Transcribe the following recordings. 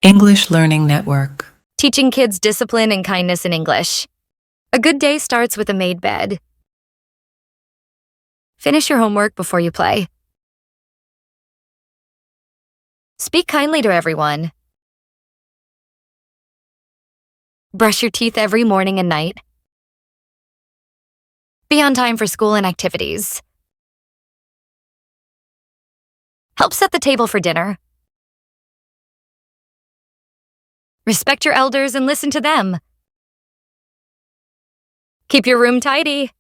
English Learning Network. Teaching kids discipline and kindness in English. A good day starts with a made bed. Finish your homework before you play. Speak kindly to everyone. Brush your teeth every morning and night. Be on time for school and activities. Help set the table for dinner. Respect your elders and listen to them. Keep your room tidy.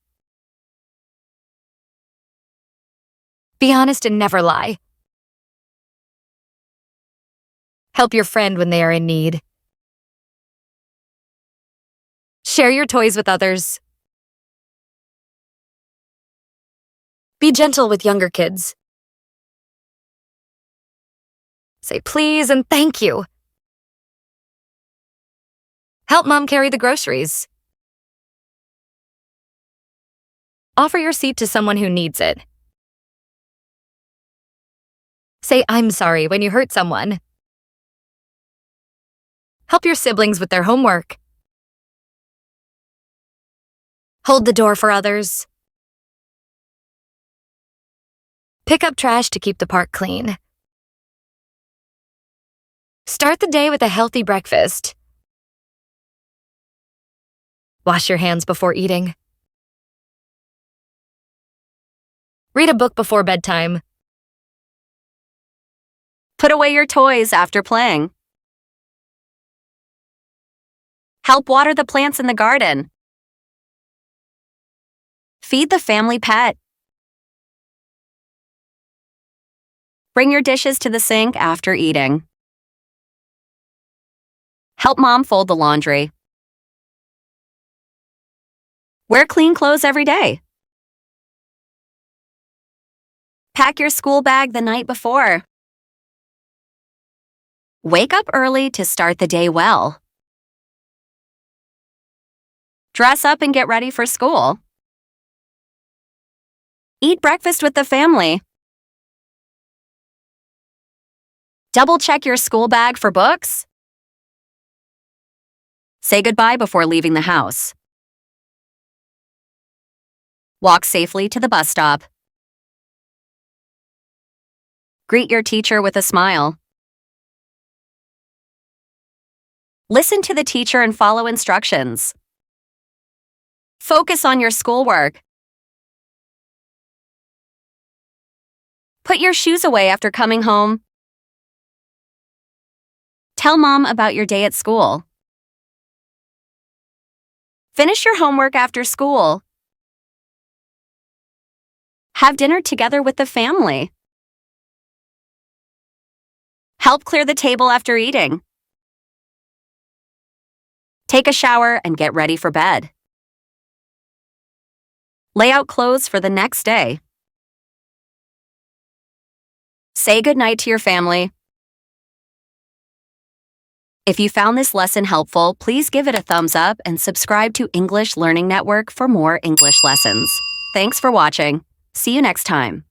Be honest and never lie. Help your friend when they are in need. Share your toys with others. Be gentle with younger kids. Say please and thank you. Help mom carry the groceries. Offer your seat to someone who needs it. Say I'm sorry when you hurt someone. Help your siblings with their homework. Hold the door for others. Pick up trash to keep the park clean. Start the day with a healthy breakfast. Wash your hands before eating. Read a book before bedtime. Put away your toys after playing. Help water the plants in the garden. Feed the family pet. Bring your dishes to the sink after eating. Help mom fold the laundry. Wear clean clothes every day. Pack your school bag the night before. Wake up early to start the day well. Dress up and get ready for school. Eat breakfast with the family. Double check your school bag for books. Say goodbye before leaving the house. Walk safely to the bus stop. Greet your teacher with a smile. Listen to the teacher and follow instructions. Focus on your schoolwork. Put your shoes away after coming home. Tell mom about your day at school. Finish your homework after school. Have dinner together with the family. Help clear the table after eating. Take a shower and get ready for bed. Lay out clothes for the next day. Say goodnight to your family. If you found this lesson helpful, please give it a thumbs up and subscribe to English Learning Network for more English lessons. Thanks for watching. See you next time.